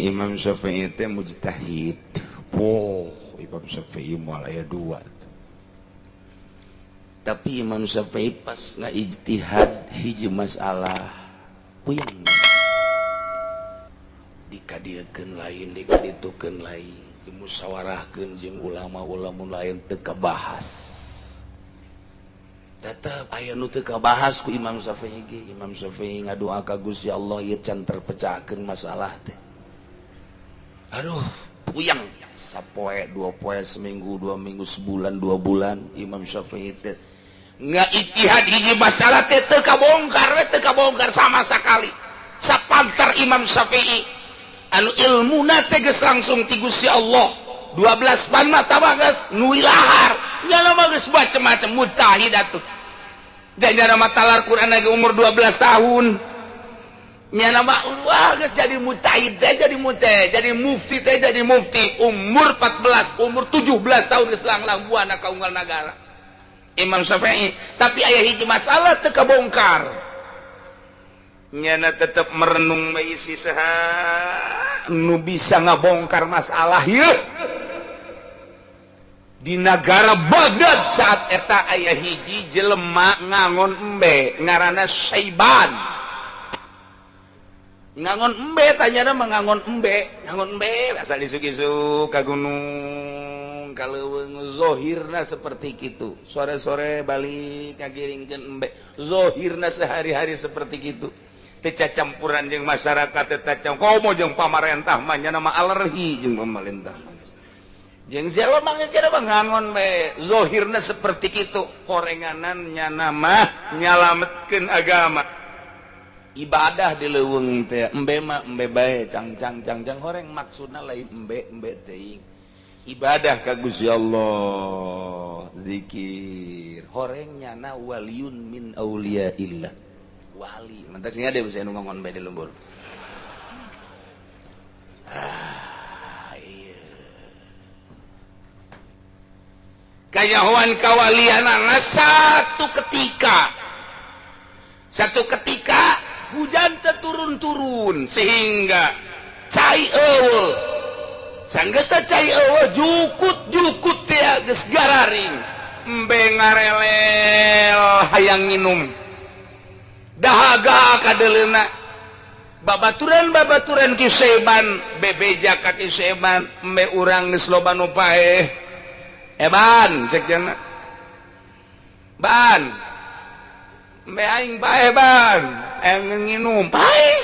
Imam Syafi'i teh mujtahid. Imam Syafi'i moal aya 2. Tapi Imam Syafi'i pas ngajtihad hiji masalah puyeng. Dikadiekeun lain, dikaditukeun lain, dimusyawarahkeun jeung ulama-ulama lain teu kabahas. Tetap aya nu teu kabahas ku Imam Syafi'i ge. Imam Syafi'i ngadoa ka Gusti Allah ieu can terpecahkeun masalah teh. Aduh, puyeng. Sapoe, 2 poe, seminggu, 2 minggu, sebulan, 2 bulan Imam Syafi'i teh ngaijtihad hiji masalah teh teu kabongkar sama sakali. Sapantar Imam Syafi'i anu ilmuna teh geus langsung ti Gusti Allah. 12 ban mah tah geus nu ilahar. Nya mah geus macam-macam mujtahid atuh. Dan nya mah talar Quran lagi umur 12 tahun. Nya mah wah geus jadi mujtahid teh jadi mufti teh jadi mufti umur 14, umur 17 tahun geus langlang buana ka unggal nagara. Imam Syafi'i, tapi aya hiji masalah teu kabongkar. Nya tetep merenung bae isi saha nu bisa ngabongkar masalah ieu. Di negara Baghdad saat eta aya hiji jelema ngangon embe ngaranna Syaiban. Ngangon embe tanyana mengangon embe asal isuk-isuk ka gunung ka leuweung zohirna seperti kitu. Sore-sore balik ngagiringkeun embe. Zohirna sehari-hari seperti kitu. Teu cacampuran jeung masyarakat teh komo jeung pamarentah mah nya nama alergi jeung pamarentah. Jeung jelema ngangon bae zohirna seperti kitu. Horenganan nya nama nyalametkeun agama. Ibadah di leuweung teh embe mah embe bae cang horeng maksudna lain embe teuing. Ibadah ka Gusti Allah, zikir. Horeng nyana waliyun min auliyaillah. Wali, mantap nya deh bisa nu ngangon bae di lembur. Kayahuan kawalianana satu ketika hujan turun sehingga cai eueuh sanggeus teh cai eueuh jukut teh geus gararing embe ngarelel hayang nginum dahaga kadeleuna babaturan ki Syaiban bebeja ka ki Syaiban embe urang geus loba nu paeh ban cek jana ban embe aing paeh ban eng nginum paeh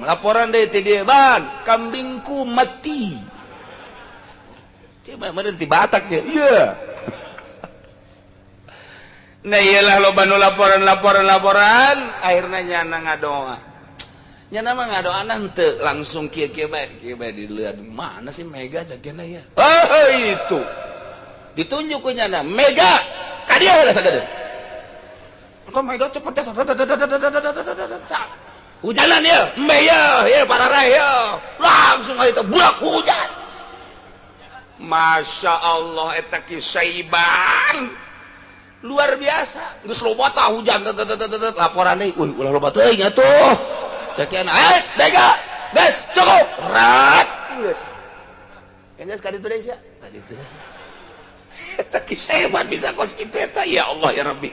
laporan deui ti dieu ban kambingku mati coba meureun ti Batak ge ieu nah iyalah loba nu laporan akhirna nyana ngadoa nyana mah ngadoana henteu langsung kieu bae dilihat mana sih Mega cakena ya itu ditunjuk ku nyana Mega ka dieu heula sagede kok Mega cepet teh hujanan ya embe ya pararai ya langsung itu budak hujan. Masya Allah eta ki Syaiban luar biasa geus loba tah hujan laporan deui ulah loba teuing atuh sakiana Mega geus cukup rat geus geus ka ditu deui sia ka ditu eta ki Syaiban bisa kos kitu eta ya Allah ya Rabbi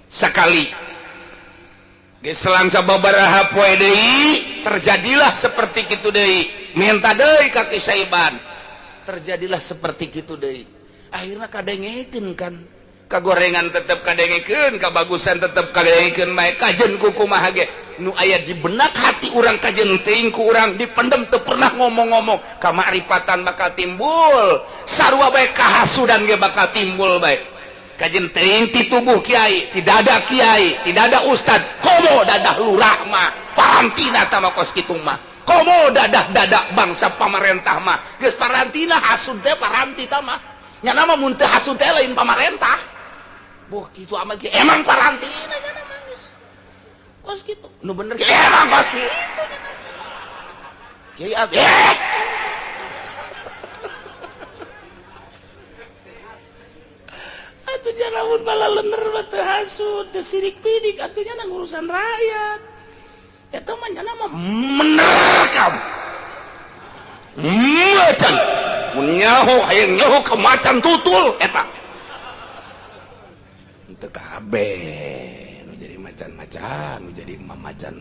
sakali selang sababaraha poe deui terjadilah seperti kitu deui minta deui ka ki Syaiban terjadilah seperti kitu deui akhirna kadengekeun kan kagorengan tetep kadengekeun kabagusan tetep kadengekeun bae kajen ku kumaha ge nu aya di benak hati urang kajen teuing ku urang dipendem teu pernah ngomong-ngomong kamaripatan bakal timbul sarua bae kahasudan ge bakal timbul bae kajen teuing ti tubuh kiai tidak ada kiai tidak ada ustad komo dadah lurah mah parantina tah mah kos kitu mah komo dadah bangsa pamarentah mah geus parantina hasud teh paranti tah mah nya nama mun teu hasud teh lain pamarentah boh kitu amat ge emang parantina nya nama geus kos kitu nu bener ge emang kos kitu kiai abi atunya lamun bala lener mah teu hasud teu sirik pidik atunya nang urusan rakyat eta mah nama menerakam macan mun nyaho hayang nyaho ke macan tutul eta teu kabeh nu jadi macan-macan nu jadi mamacan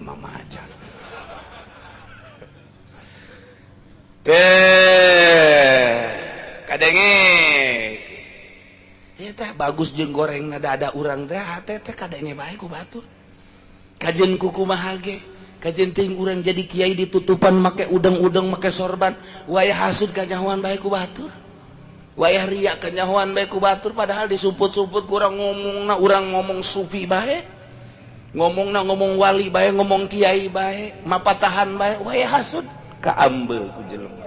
teh kadenge eta bagus jeung gorengna dada urang teh teh kadenge bae ku batur kajen kukumaha ge kajen teuing urang jadi kiai ditutupan make udang-udang make sorban wayah hasud kanyahoan bae ku batur wayah ria kanyahoan bae ku batur padahal disumput-sumput ku urang ngomongna urang ngomong sufi bae ngomongna ngomong wali bae ngomong kiai bae mapatahan bae wayah hasud kaambeul ku jelema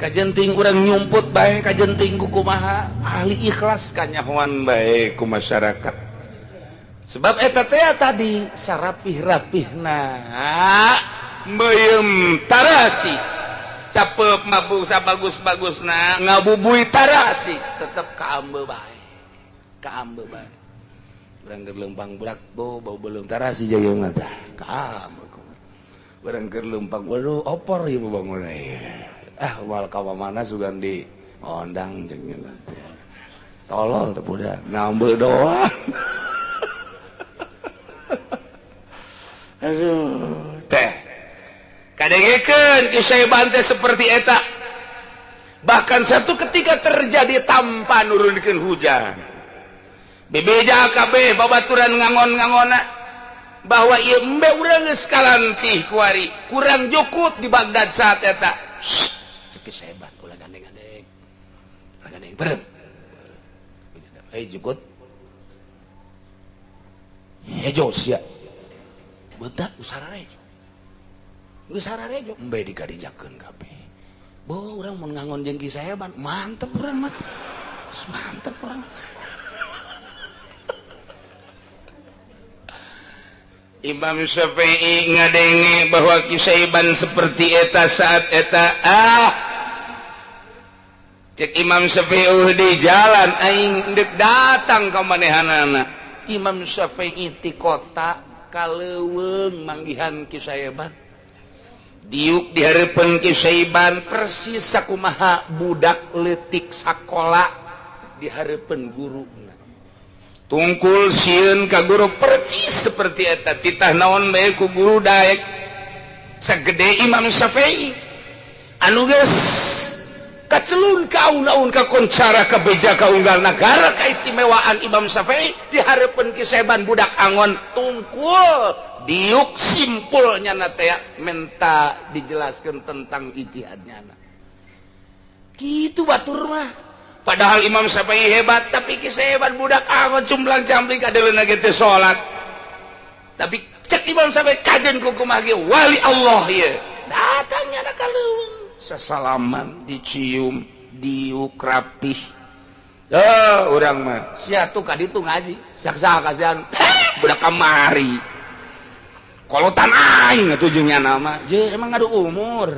kajen teuing urang nyumput bae kajen teuing kukumaha ahli ikhlas kanyahoan bae ku masyarakat sebab eta teh tadi sarapih-rapihna meuyeum tarasi capeup mabuk sabagus-bagusna ngabubuy tarasi tetep kaambe bae urang keur leumpang budak bau belum tarasi jayeuna teh kaambe urang keur leumpang waduh opor ieu bangun wal ka mana sugan di ondang jeung teh tolol teh budak ngambe doang aduh teh kadengekeun kisah bante seperti eta bahkan satu ketika terjadi tanpa nurunkeun hujan bebeja kabeh babaturan ngangon-ngangona bahwa ieu embe urang geus kalancih kuari kurang jukut di Bagdad saat eta kisah hebat ulah gandeng-gandeng berem jukut hejo sia bedak usararejo embe dikadijakeun kabeh boh urang mun ngangon jeung kisah hebat mantep urang mah mantep urang Imam Syafi'i ngadenge bahwa kisah hebat seperti eta saat eta cek Imam Syafi'i di jalan aing deuk datang ka manehanana Imam Syafi'i ti kota kaleuweung manggihan kisah hebat diuk di hareupeun kisah hebat persis sakumaha budak leutik sakola di hareupeun guruna tungkul sieun ka guru persis seperti eta titah naon bae ku guru daek sagede Imam Syafi'i anu geus kacelun kaun-aun kakoncara kabeja kaunggal negara kaistimewaan Imam Syafi'i di hareupeun kiseban budak angon tungkul diuk simpulnya teh menta dijelaskan tentang ijtihadnya kitu batur mah padahal Imam Syafi'i hebat tapi kiseban budak angon cumplang campling kadeuleuna ge teu salat tapi cek Imam Syafi'i kajen kukumaha ge wali Allah ieu datangnya ka leuweung sasalaman dicium diuk rapih urang mah sia tuh ka ditu ngaji saksa kasihan budak kamari kolotan aing atuh jeung nyana mah je emang ngadu umur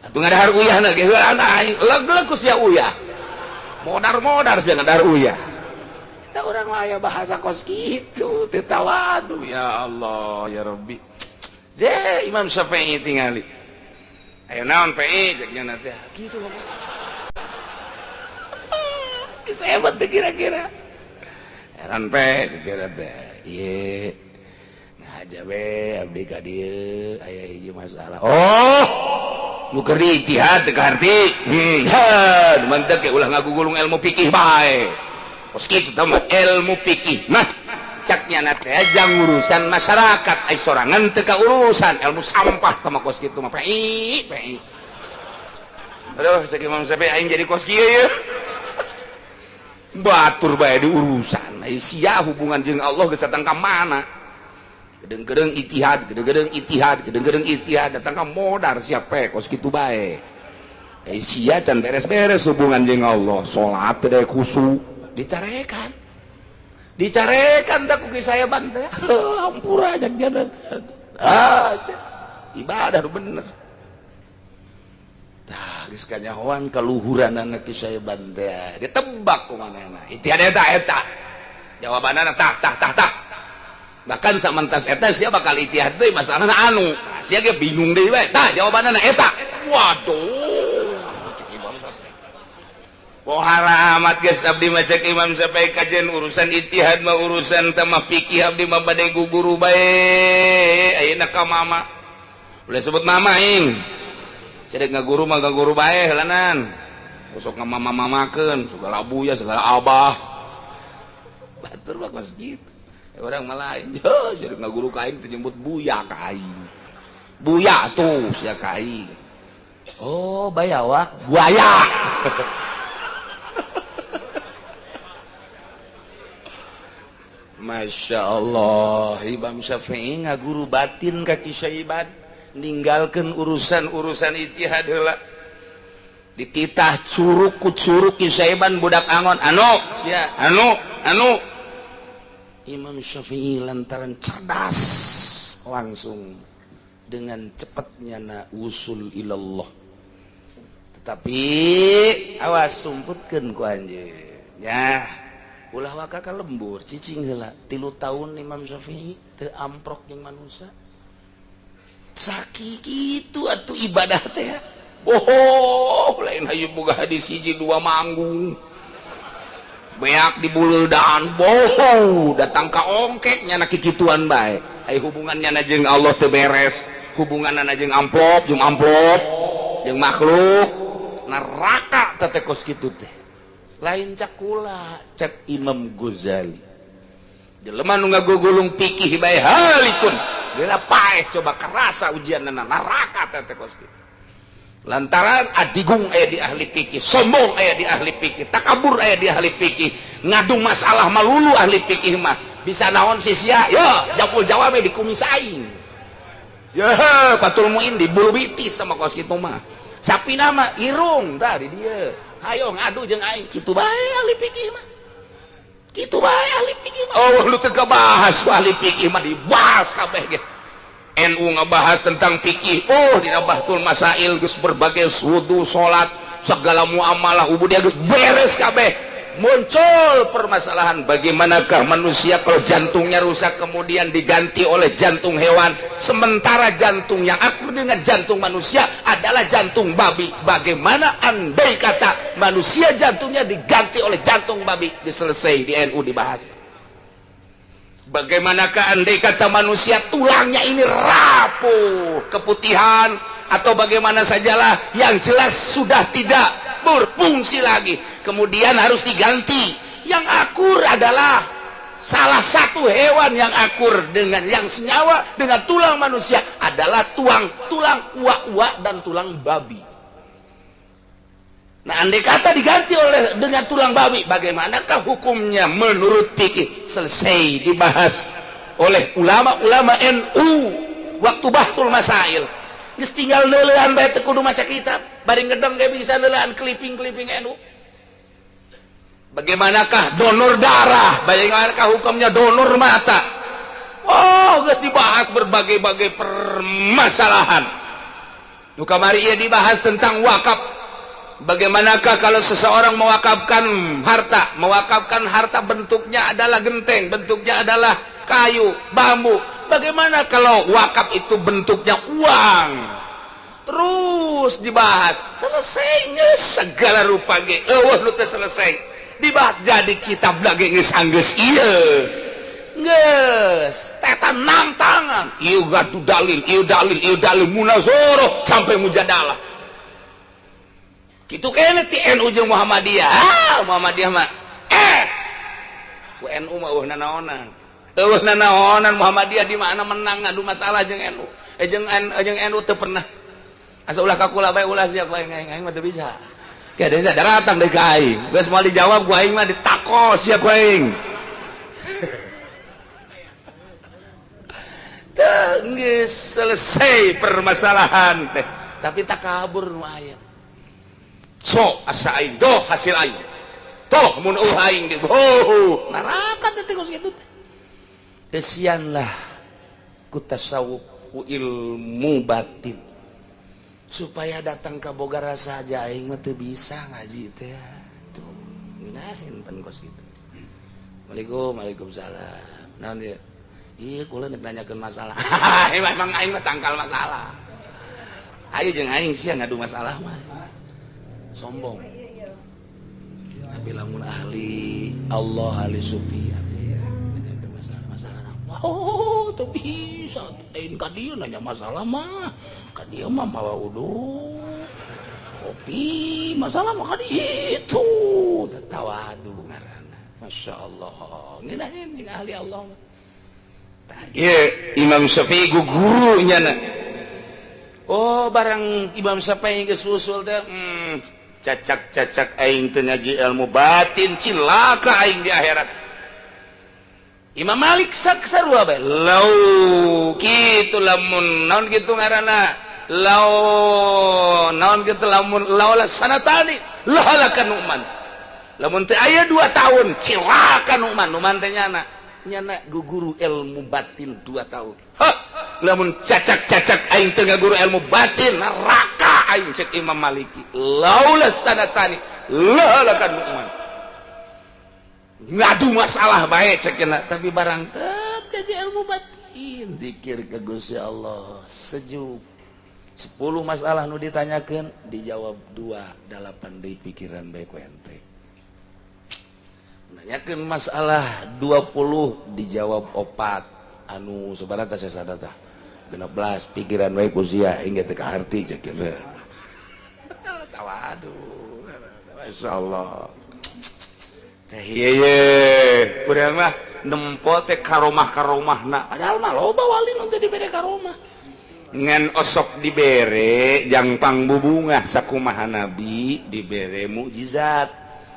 atuh ngadahar uyahna ge heulan aing leg-leg ku sia uyah modar-modar sia ngadahar uyah kita urang mah aya bahasa kos kitu teu tawadu ya Allah ya Rabbi Imam Syafi'i tingali ayo naon PI cek nya teh kitu kisah hebat teh kira-kira heran pe cek teh ieu ngaja we abdi ka dieu aya hiji masalah nu keur ijtihad teh arti mantep ge ulah ngagugulung ilmu fikih bae kos kitu tah ilmu fikih nah caknya nate jang urusan masyarakat ai sorangan teu ka urusan ilmu sampah tah kos kitu mah PI aduh cek Imam Syafi'i aing jadi kos kieu ye batur bae di urusan ai sia hubungan jeung Allah geus datang ka mana gedeung-gedeung ijtihad datang ka modar siapa kos kitu bae ai sia can beres-beres hubungan jeung Allah salat teh khusyuk dicarekan tak kuki saya bantu hampura aja dia ibadah bener tah geus kanyahoan kaluhuran anak saya bantu ditebak ku manehna ijtihad eta jawabanana tah bahkan samantas eta sia bakal itihad deui masalahna anu sia ge bingung deui bae tah jawabanana eta waduh cek Imam Syafi'i pohara amat geus abdi mah cek Imam Syafi'i kajian urusan itihad mah urusan tamah fikih abdi mah bade guguru bae ayeuna ka mama boleh sebut mama ing sedek ngaguru mah ngaguru bae heulanan usok ngamama-mamakeun segala buya segala abah batur mah kos gitu orang malain yo sedek ngaguru ka aing teh nyebut buya ka aing buya tuh sia ka aing oh bayawak buaya Masya Allah Imam Syafi'i ngaguru batin ka Kisaiban ninggalkeun urusan ijtihad heula dititah curug ku curug Kisaiban budak angon anu Imam Syafi'i lantaran cerdas langsung dengan cepatnya na usul ilallah tetapi awas sumputkeun ku anjeun ya ulah waka ka lembur cicing heula 3 tahun Imam Syafi'i teu amprok jeung manusia sakit gitu atuh ibadah teh bohong lain hayu boga hadis hiji 2 manggung beak di buleudaan bohong datang ka ongkek nyana kikituan bae aya hubungannya jeung Allah teu beres hubunganna jeung amplop jeung makhluk neraka teh kos kitu teh lain cakula cek Imam Ghazali jelema nu ngagugulung pikih bae halikun geura paeh coba kerasa ujianna neraka teh kos kitu lantaran adigung aya di ahli fikih sombong aya di ahli fikih takabur aya di ahli fikih ngadu masalah malulu ahli fikih mah bisa naon sih sia yo japul jawabe di kumis aing ya patul muin di bulu bitis sama kos kitu mah sapi nama irung tah di dieu hayo ngadu jeung aing kitu bae ahli fikih mah kitu bae ahli fikih mah oh lu teu kabahas ahli fikih mah dibahas kabeh ge NU ngebahas tentang fikih dina bahsul masail geus berbagai wudu salat segala muamalah ubudiyah geus beres kabeh muncul permasalahan bagaimanakah manusia kalau jantungnya rusak kemudian diganti oleh jantung hewan sementara jantung yang akur dengan jantung manusia adalah jantung babi bagaimana andai kata manusia jantungnya diganti oleh jantung babi diselesai di NU dibahas bagaimanakah andai kata manusia tulangnya ini rapuh keputihan atau bagaimana sajalah yang jelas sudah tidak berfungsi lagi kemudian harus diganti yang akur adalah salah satu hewan yang akur dengan yang senyawa dengan tulang manusia adalah tulang uak-uak dan tulang babi nah andai kata diganti dengan tulang babi bagaimanakah hukumnya menurut fikih selesai dibahas oleh ulama-ulama NU waktu bahsul masail geus tinggal neuleuhan bae teu kudu maca kitab bari ngedeng ge bisa neuleuhan clipping NU bagaimanakah donor darah bagaimanakah hukumnya donor mata geus dibahas berbagai-bagai permasalahan nu kamari ieu dibahas tentang wakaf bagaimanakah kalau seseorang mewakafkan harta bentuknya adalah genteng bentuknya adalah kayu bambu bagaimana kalau wakaf itu bentuknya uang terus dibahas selesainya segala rupa ge lu teh selesai dibahas jadi kitab lagi geus anggeus ieu geus teta 6 tangan ieu gadu dalil munazarah sampai mujadalah kitu kene ti NU jeung Muhammadiyah Muhammadiyah mah ku NU mah nanaonan Muhammadiyah di mana menang ngadu masalah jeung NU jeung NU teu pernah asa ulah kakula bae ulah siap bae aing mah teu bisa ke desa datang deui ka aing geus moal dijawab ku aing mah ditakos siap ku aing teu geus selesai permasalahan teh tapi takabur nu aya so asa aing doh hasil aing toh mun aing di neraka teh kos kitu teh kesianlah ku tasawuf ku ilmu batin supaya datang ka boga rasa aja aing mah teu bisa ngaji teh tuh nginahin pan kos kitu Waalaikumsalam. Naon dia? Iya, kula nanyakeun masalah. Memang aing mah tangkal masalah. Ayo jeung aing sia ngadu masalah mah. Sombong. Tapi lamun ahli Allah, ahli sufi, ada masalah. Oh, tuh bisa. Aing ka dieu nanya masalah mah. Ka dieu mah mawa wudu. Kopi, masalah mah ka ditu. Tawadu ngaranna. Masya Allah. Nginahin jeung ahli Allah mah. Imam Syafi'i gurunya na. Oh, barang Imam Syafi'i geus usul teh cacak aing teu ngaji ilmu batin, cilaka aing di akhirat. Imam Malik sarua bae. Lau kitu lamun naon kitu ngaranna? Naon kitu lamun laula sanatani lahalakan Nu'man. Lamun teu aya 2 tahun cilaka Nu'man teh nyana guguru ilmu batin 2 tahun. Hah, lamun cacak aing teu ngaguru ilmu batin neraka aing cek Imam Maliki. Laula sanatani lahalakan Nu'man. Ngadu masalah bae cekeuna, tapi barang teu kaji ilmu batin, zikir ka Gusti Allah sejuk. 10 masalah nu ditanyakeun dijawab 2, 8 deui pikiran bae ku ente. Nanyakeun masalah 20 dijawab 4, anu sabaraha teh sadata 16 pikiran bae ku sia hingga teu kaharti cekeuna. Tawadu. Masyaallah. Teh ieu urang mah nempo teh karomah-karomahna padahal mah loba wali nu teu dibere karomah ngan osok dibere jang pangbubungah sakumaha nabi dibere mukjizat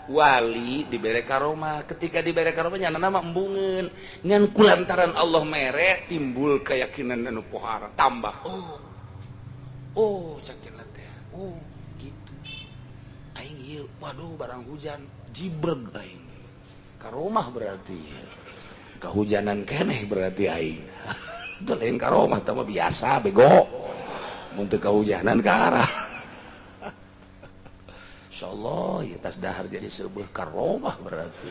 wali dibere karomah ketika dibere karomah nyana mah embungeun ngan kulantaran Allah mere timbul keyakinan anu pohara tambah sakieu teh gitu aing ieu waduh barang hujan jibreg aing karomah berarti kehujanan keneh berarti aing itu lain karomah mah biasa bego mun teu kehujanan ka arah insyaallah ieu tas dahar jadi sebuah karomah berarti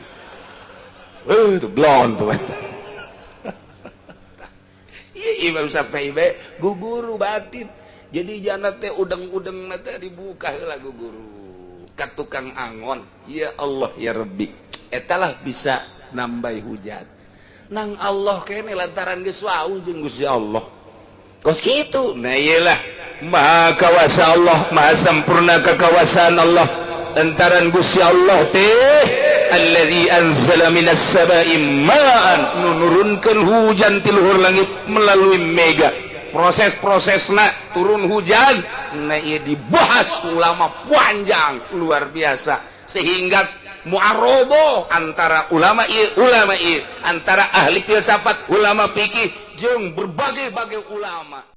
itu blon tuh ieu Imam Syafi'i be guguru batin jadi jana teh udeng-udeng teh dibuka heula guguru ka tukang angon ya Allah ya Rabbi etalah bisa nambah hujan nang Allah kene lantaran geus wau jeung Gusti Allah kos kitu nah iyalah maha kawasa Allah maha sampurna kekawasan Allah lantaran Gusti Allah teh allazi anzala minas sabai ma'an nurunkeun hujan ti luhur langit melalui mega proses-prosesna turun hujan nah ieu dibahas ulama panjang luar biasa sehingga muaroboh antara ulama ieu antara ahli filsafat ulama fikih jeung berbagai-bagai ulama